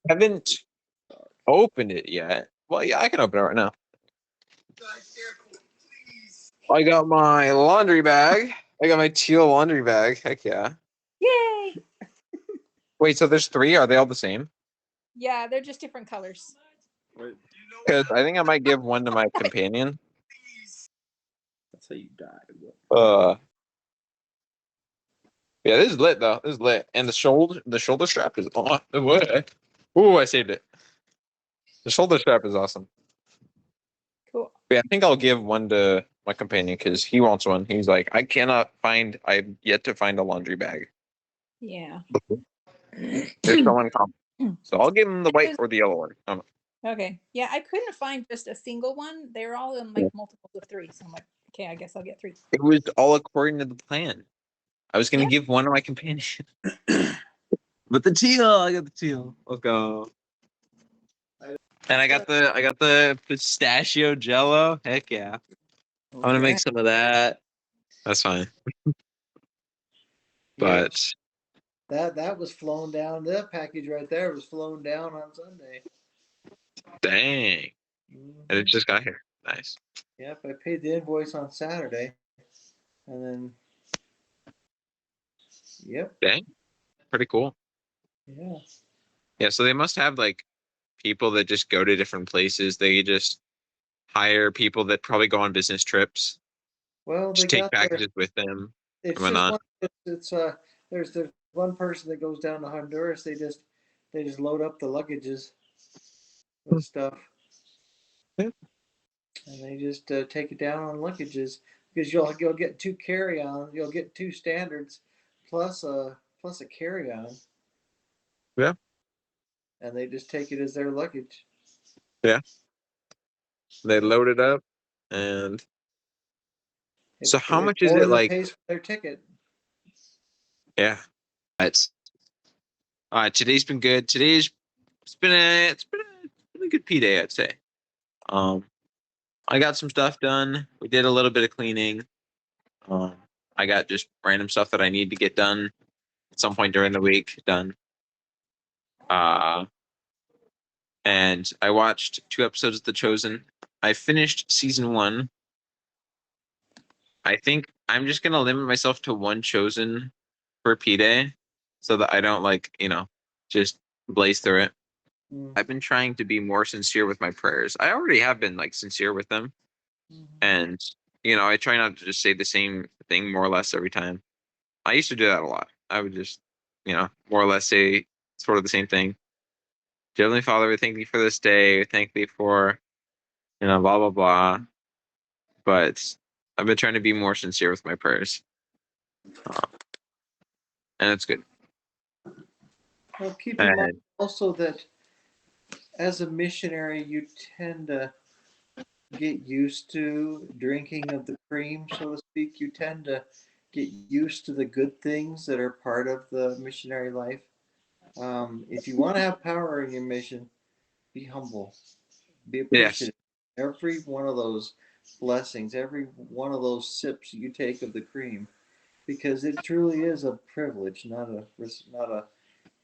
haven't opened it yet. Well, yeah, I can open it right now. I got my laundry bag. I got my teal laundry bag. Heck yeah. Yay! Wait, so there's three? Are they all the same? Yeah, they're just different colors. Because I think I might give one to my companion. That's how you die. Uh, yeah, this is lit though. This is lit, and the shoulder strap is on. What? Ooh, I saved it. The shoulder strap is awesome. Cool. Yeah, I think I'll give one to my companion because he wants one. He's like, I've yet to find a laundry bag. Yeah. There's so uncommon. So I'll give him the white or the yellow one. Okay. Yeah, I couldn't find just a single one. They were all in like multiples of 3. So I'm like, okay, I guess I'll get 3. It was all according to the plan. I was gonna give one to my companion. But the teal, I got the teal. Let's go. And I got the pistachio jello. Heck yeah. I'm gonna make some of that. That's fine. But that was flown down. That package right there was flown down on Sunday. dang. And it just got here. Nice. Yep, I paid the invoice on Saturday. And then yep. Dang. Pretty cool. Yeah. Yeah, so they must have like people that just go to different places. They just hire people that probably go on business trips. Well, they Just take got packages with them. it's And just whatnot. one. There's one person that goes down to Honduras. They just load up the luggages with stuff, Yeah. and they just take it down on luggages because you'll get 2 carry-on. You'll get 2 standards plus a carry-on. Yeah. And they just take it as their luggage. Yeah. They load it up and so how much is it like? Pays for their ticket. Yeah. It's today's been good. It's been a good P day, I'd say. I got some stuff done. We did a little bit of cleaning. I got just random stuff that I need to get done at some point during the week done. And I watched 2 episodes of The Chosen. I finished season 1. I think I'm just gonna limit myself to 1 Chosen per P day, so that I don't just blaze through it. I've been trying to be more sincere with my prayers. I already have been like sincere with them, and I try not to just say the same thing more or less every time. I used to do that a lot. I would just, more or less say sort of the same thing. Heavenly Father, we thank you for this day. We thank thee for, blah blah blah. But I've been trying to be more sincere with my prayers, and it's good. Well, keep in mind also that as a missionary, you tend to get used to drinking of the cream, so to speak. You tend to get used to the good things that are part of the missionary life. If you want to have power in your mission, be humble, be appreciative. Yes. Every one of those blessings, every one of those sips you take of the cream, because it truly is a privilege, not a.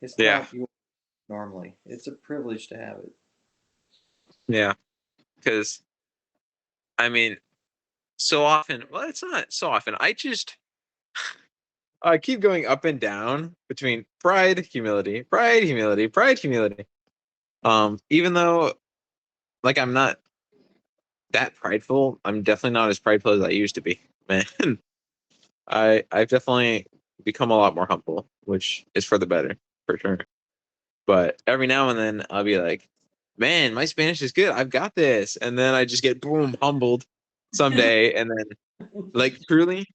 It's not yours normally. It's a privilege to have it. Yeah, because so often. Well, it's not so often. I keep going up and down between pride, humility, pride, humility, pride, humility. Even though, like, I'm not that prideful, I'm definitely not as prideful as I used to be. Man, I've definitely become a lot more humble, which is for the better, for sure. But every now and then, I'll be like, "Man, my Spanish is good. I've got this," and then I just get boom humbled someday, and then, like, truly,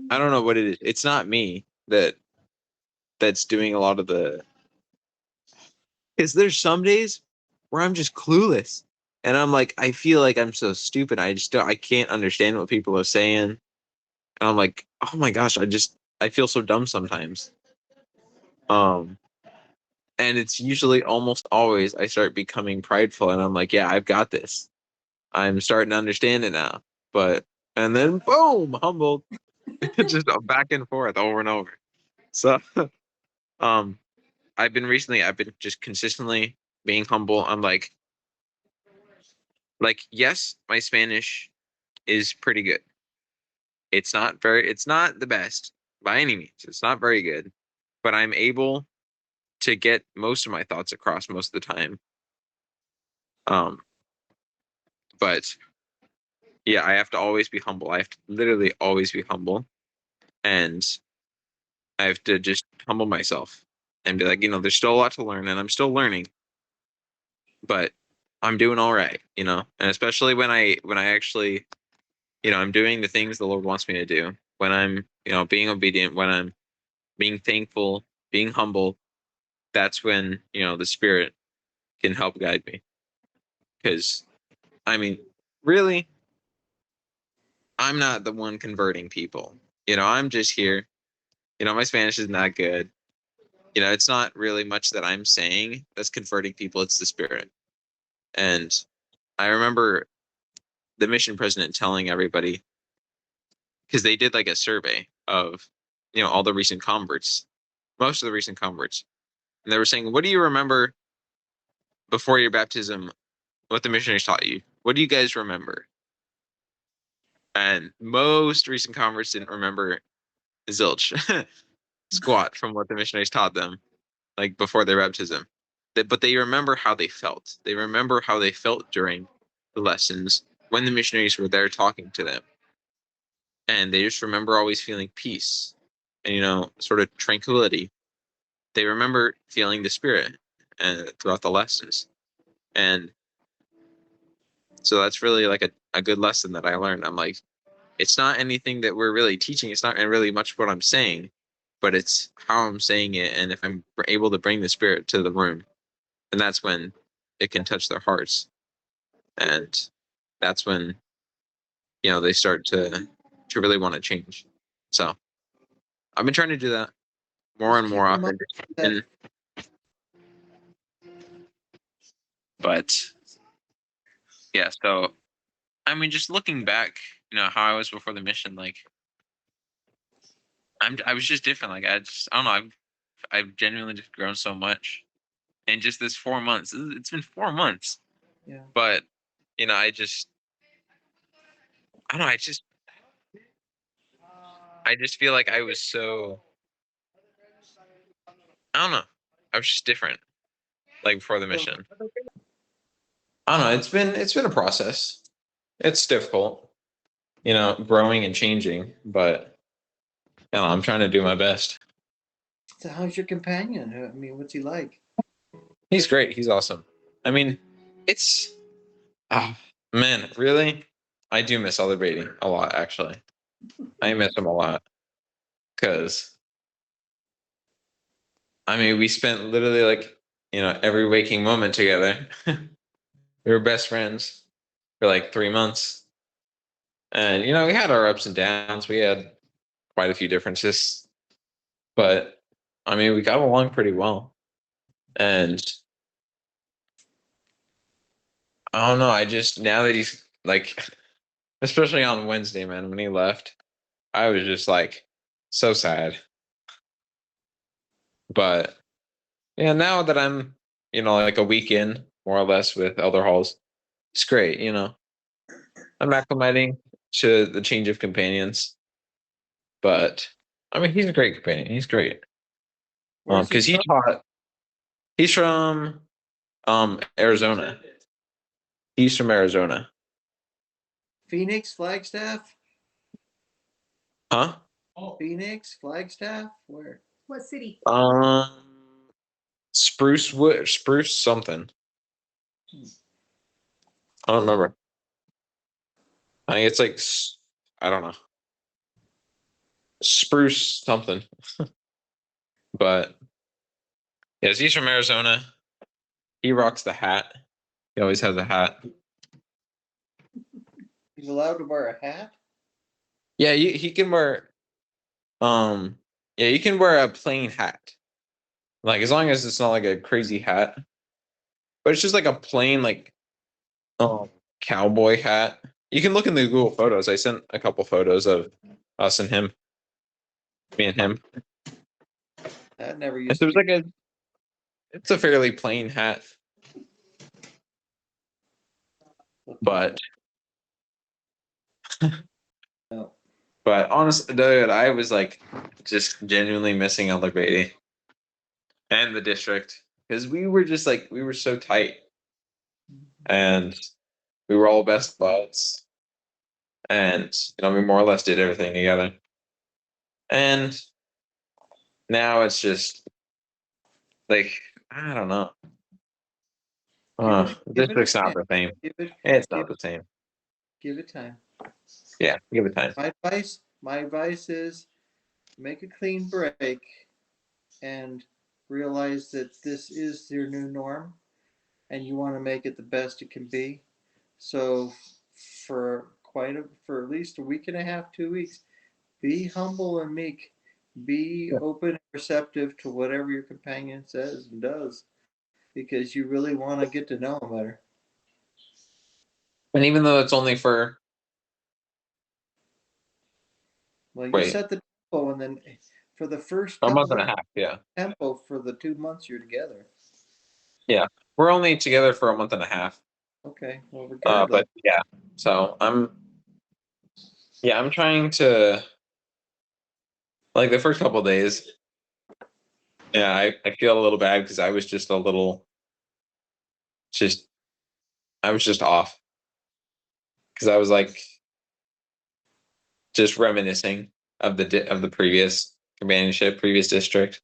I don't know what it is. It's not me that's doing a lot of the. Because there's some days where I'm just clueless, and I'm like, I feel like I'm so stupid. I can't understand what people are saying, and I'm like, oh my gosh, I feel so dumb sometimes. And it's usually almost always I start becoming prideful, and I'm like, yeah, I've got this. I'm starting to understand it now, and then boom, humbled, just back and forth over and over. So, I've been just consistently being humble. I'm like, yes, my Spanish is pretty good. It's not the best by any means. It's not very good, but I'm able to get most of my thoughts across most of the time. But yeah, I have to always be humble. I have to literally always be humble, and I have to just humble myself and be like, there's still a lot to learn, and I'm still learning, but I'm doing all right, and especially when I actually, I'm doing the things the Lord wants me to do, when I'm, being obedient, when I'm being thankful, being humble, that's when, the Spirit can help guide me. Because, I mean, really, I'm not the one converting people. I'm just here. My Spanish isn't that good. It's not really much that I'm saying that's converting people. It's the Spirit. And I remember the mission president telling everybody, because they did like a survey of, all the recent converts, most of the recent converts. And they were saying, what do you remember before your baptism, what the missionaries taught you? What do you guys remember? And most recent converts didn't remember zilch, squat from what the missionaries taught them, like before their baptism. But they remember how they felt. They remember how they felt during the lessons when the missionaries were there talking to them. And they just remember always feeling peace and, sort of tranquility. They remember feeling the Spirit throughout the lessons. And so that's really like a good lesson that I learned. I'm like, it's not anything that we're really teaching. It's not really much what I'm saying, but it's how I'm saying it. And if I'm able to bring the Spirit to the room, and that's when it can touch their hearts. And that's when, they start to really want to change. So I've been trying to do that more and more often. But yeah, so I mean, just looking back, how I was before the mission, like I was just different. Like I don't know, I've genuinely just grown so much in just this 4 months. It's been 4 months. Yeah. But I don't know, I just feel like I was so, I don't know, I was just different, like before the mission. I don't know. It's been a process. It's difficult, growing and changing, but I'm trying to do my best. So how's your companion? I mean, what's he like? He's great. He's awesome. I mean, it's, man, really, I do miss other Beatty a lot. Actually, I miss him a lot because, I mean, we spent literally like every waking moment together. We were best friends for like 3 months, and we had our ups and downs. We had quite a few differences, but I mean, we got along pretty well. And I don't know. I just, now that he's like, especially on Wednesday, man, when he left, I was just like so sad. But yeah, now that I'm, like a week in more or less with Elder Halls, it's great. I'm acclimating to the change of companions. But I mean, he's a great companion. He's great. Because he's from Arizona. He's from Arizona. Phoenix, Flagstaff? Huh? Phoenix, Flagstaff? Where? What city? Spruce something. I don't remember. I think it's like, I don't know. Spruce something. But yes, he's from Arizona. He rocks the hat. He always has a hat. He's allowed to wear a hat? Yeah, he can wear, yeah, you can wear a plain hat. Like, as long as it's not like a crazy hat. But it's just like a plain, like, cowboy hat. You can look in the Google Photos. I sent a couple photos of us and him. Me and him. That never used And so to it was be. like it's a fairly plain hat, but No. but honestly, dude, I was like just genuinely missing Elder Beatty and the district because we were just like we were so tight and we were all best buds and we more or less did everything together. And now it's just like I don't know. Give it a District's not chance. the same. Give it, It's give, not the same. give it time. Yeah, give it time. My advice is make a clean break and realize that this is your new norm and you want to make it the best it can be. So for at least a week and a half, 2 weeks, be humble and meek. Be Yeah. open and receptive to whatever your companion says and does, because you really want to get to know him better. And even though it's only for Well, you wait set the tempo, and then for the first a month couple and a of half, yeah, tempo for the 2 months you're together. yeah, we're only together for a month and a half. Okay, well, regardless, But yeah, so I'm trying to like the first couple of days. Yeah, I feel a little bad because I was just a little just I was just off because I was like just reminiscing of of the previous companionship, previous district,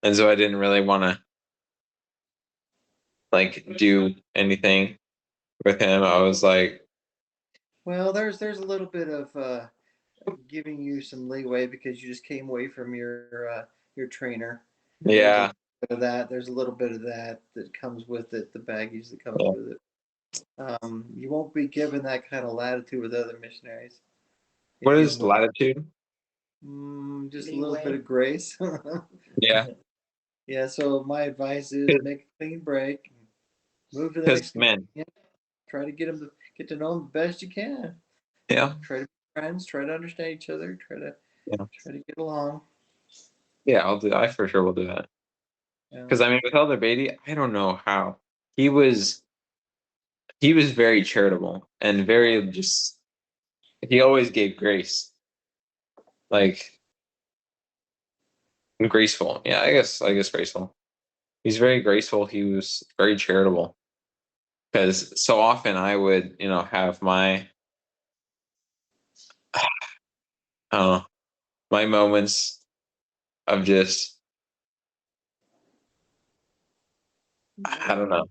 and so I didn't really want to like do anything with him. I was like, well, there's a little bit of giving you some leeway because you just came away from your trainer. There's a yeah, bit of that. There's a little bit of that that comes with it. The baggage that comes yeah. with it. You won't be given that kind of latitude with other missionaries. What If you is latitude? just a little bit Leeway. of grace. Yeah, Yeah. So my advice is make a clean break, move to the because next. man, Try to get to know them the best you can. yeah, Try to be friends. Try to understand each other. yeah, Try to get along. yeah. I'll do. I for sure will do that. Yeah. Because I mean, with Elder Beatty, I don't know how he was. He was very charitable and very just. He always gave grace, like graceful. Yeah, I guess graceful. He's very graceful. He was very charitable. Because so often I would, have I don't know, my moments of just, I don't know,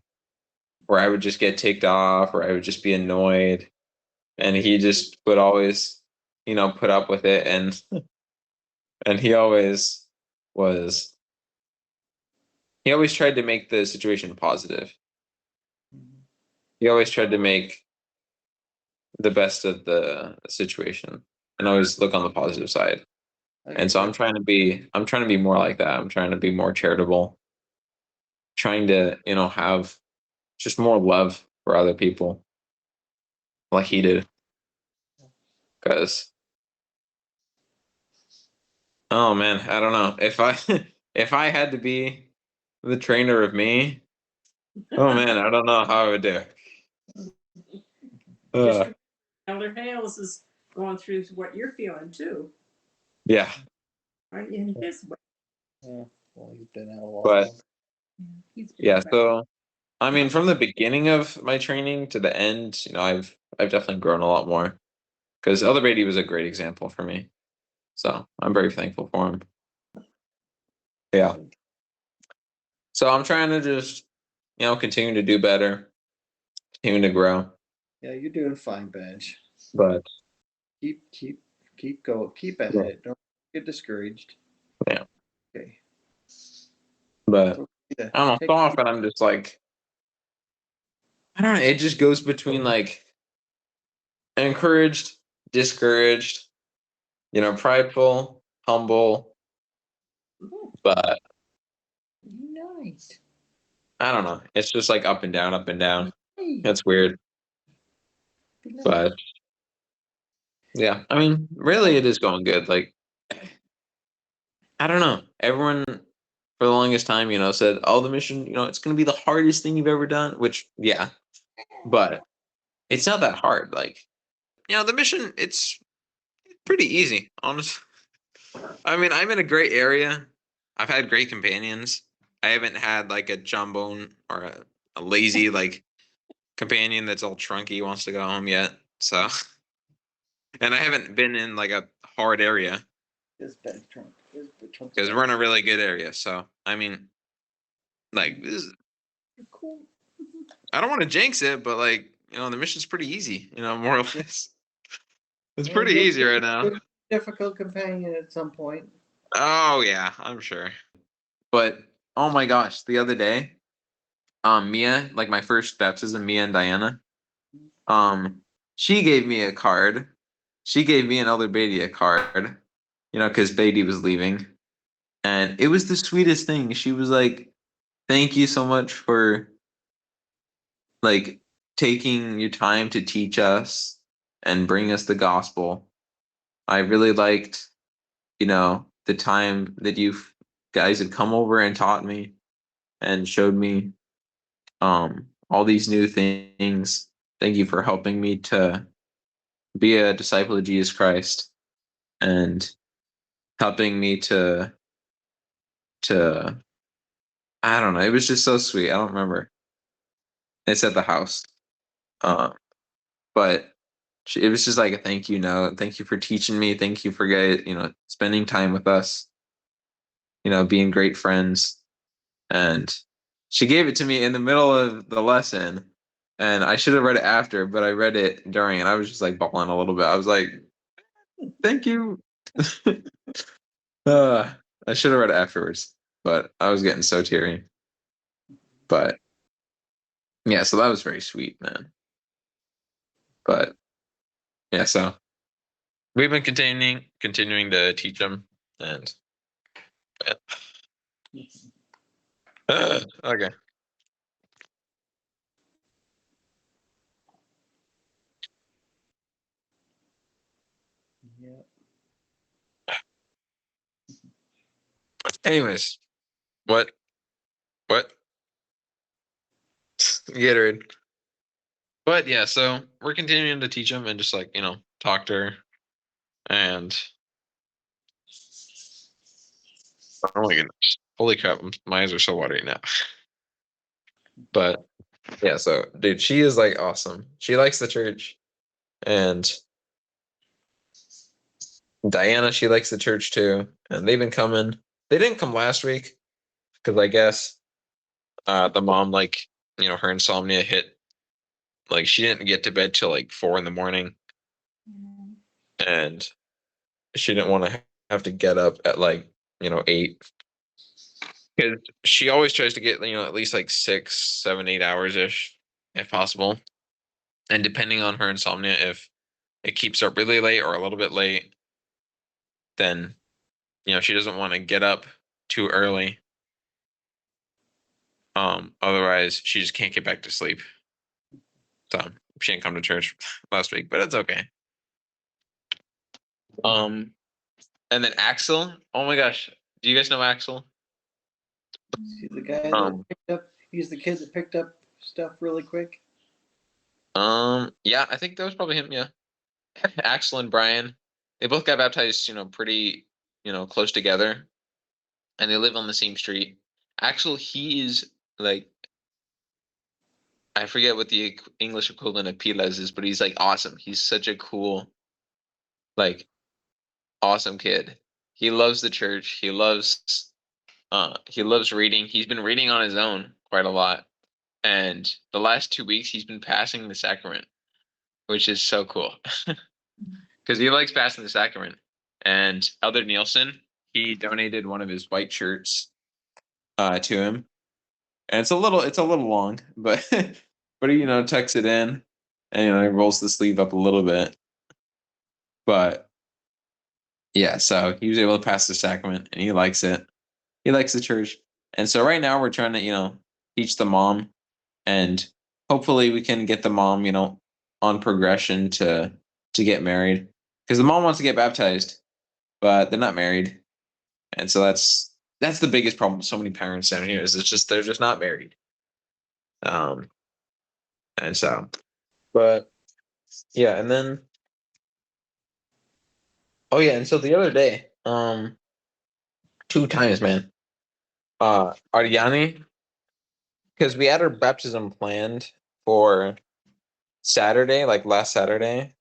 where I would just get ticked off or I would just be annoyed. And he just would always, put up with it. And was, he always tried to make the situation positive. Mhm. He always tried to make the best of the situation and always look on the positive side. And so I'm trying to be more like that. I'm trying to be more charitable, trying to, have just more love for other people like he did. Because, oh man, I don't know. If I if I had to be the trainer of me, oh man, I don't know how I would do. Just Elder Hales is going through what you're feeling too, Yeah, right? In his way. Yeah. Well, he's been out a while. but He's been yeah, right. so I mean, from the beginning of my training to the end, I've definitely grown a lot more because Elder Beatty was a great example for me. So I'm very thankful for him. Yeah. So I'm trying to just, continue to do better, continue to grow. Yeah, you're doing fine, Bench. But Keep keep going. Keep at yeah, it. Don't get discouraged. yeah. Okay. But So, yeah, I don't know. take So often I'm just like, I don't know. It just goes between like encouraged, discouraged, prideful, humble. But nice. I don't know. It's just like up and down, up and down. Hey, It's weird. be nice. But yeah, I mean, really, it is going good. Like, I don't know. Everyone for the longest time, said, "Oh, the mission, it's going to be the hardest thing you've ever done." Which, yeah, but it's not that hard. Like, the mission, it's pretty easy, honestly. I mean, I'm in a great area. I've had great companions. I haven't had like a jawbone or a lazy like companion that's all trunky wants to go home yet. So, and I haven't been in like a hard area His bed trunk. His bed trunk. because we're in a really good area. So, I mean, like, Cool. I don't want to jinx it, but like, the mission's pretty easy, more or less. It's pretty easy right now. Difficult companion at some point. Oh yeah, I'm sure. But oh my gosh, the other day, Mia, like my first baptism, Mia and Diana, she gave me a card. She gave me and Elder Beatty a card, because Beatty was leaving. And it was the sweetest thing. She was like, "Thank you so much for like taking your time to teach us and bring us the gospel. I really liked, the time that you guys had come over and taught me and showed me all these new things. Thank you for helping me to be a disciple of Jesus Christ and helping me to I don't know. It was just so sweet. I don't remember. It's at the house. But it was just like a thank you note. Thank you for teaching me. Thank you for spending time with us. Being great friends. And she gave it to me in the middle of the lesson, and I should have read it after, but I read it during, and I was just like bawling a little bit. I was like, "Thank you." I should have read it afterwards, but I was getting so teary. But yeah, so that was very sweet, man. But yeah, so we've been continuing to teach them, and okay. Yeah. Anyways, what? Gatorade. But yeah, so we're continuing to teach them and just like, talk to her. And oh my goodness. Holy crap, my eyes are so watery now. But yeah, so dude, she is like awesome. She likes the church. And Diana, she likes the church too. And they've been coming. They didn't come last week because I guess the mom, like, her insomnia hit. Like she didn't get to bed till like 4 a.m. And she didn't want to have to get up at like 8, because she always tries to get at least like 6, 7, 8 hours ish if possible, and depending on her insomnia, if it keeps her really late or a little bit late, then she doesn't want to get up too early. Otherwise she just can't get back to sleep. So she didn't come to church last week, but it's okay. And then Axel, oh my gosh, do you guys know Axel? He's the guy that picked up. He's the kid that picked up stuff really quick. Yeah, I think that was probably him. Yeah, Axel and Brian, they both got baptized, pretty, close together, and they live on the same street. Axel, he is like, I forget what the English equivalent of Pilas is, but he's like awesome. He's such a cool, like, awesome kid. He loves the church. He loves reading. He's been reading on his own quite a lot. And the last 2 weeks he's been passing the sacrament, which is so cool. Because he likes passing the sacrament. And Elder Nielsen, he donated one of his white shirts to him. And it's a little long, but but he tucks it in and he rolls the sleeve up a little bit. But yeah, so he was able to pass the sacrament and he likes it. He likes the church. And so right now we're trying to, teach the mom, and hopefully we can get the mom, on progression to get married. Because the mom wants to get baptized, but they're not married. And so that's that's the biggest problem with so many parents down here is it's just they're just not married. And so, but yeah, and then oh yeah, and so the other day, 2 times, man. Ariane, because we had her baptism planned for Saturday, like last Saturday,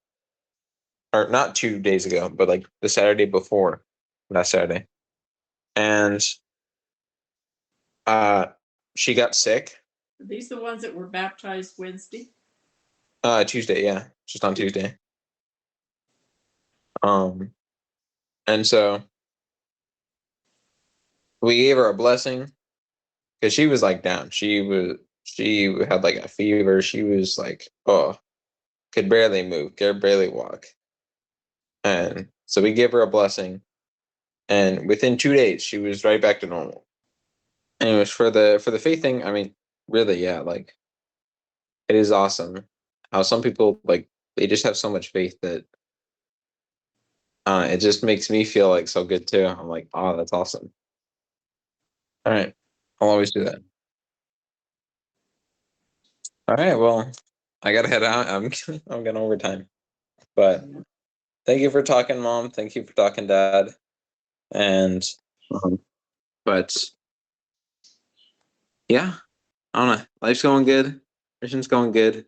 or not 2 days ago, but like the Saturday before last Saturday, and she got sick. Are these the ones that were baptized Wednesday? Tuesday, yeah, just on Tuesday. And so we gave her a blessing because she was like down. She had like a fever. She was like, oh, could barely move, could barely walk. And so we gave her a blessing, and within 2 days she was right back to normal. Anyways, for the faith thing, I mean, really, yeah, like it is awesome how some people like they just have so much faith that it just makes me feel like so good too. I'm like, oh, that's awesome. All right, I'll always do that. All right, well, I gotta head out. I'm getting overtime, but thank you for talking, Mom. Thank you for talking, Dad. And but yeah, I don't know. Life's going good. Mission's going good.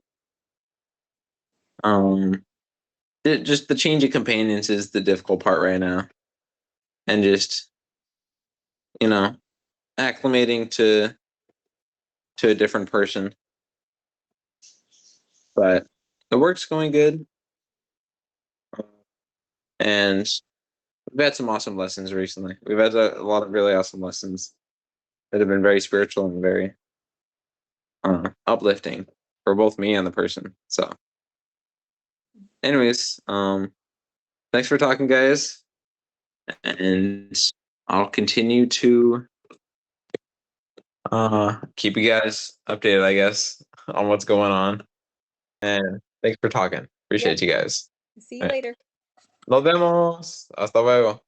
Just the change of companions is the difficult part right now, and just acclimating to a different person. But the work's going good, and we've had some awesome lessons recently. We've had a lot of really awesome lessons that have been very spiritual and very uplifting for both me and the person. So, anyways, thanks for talking, guys, and I'll continue to keep you guys updated, I guess, on what's going on. And thanks for talking. Appreciate you guys. See you All right. later. Nos vemos. Hasta luego.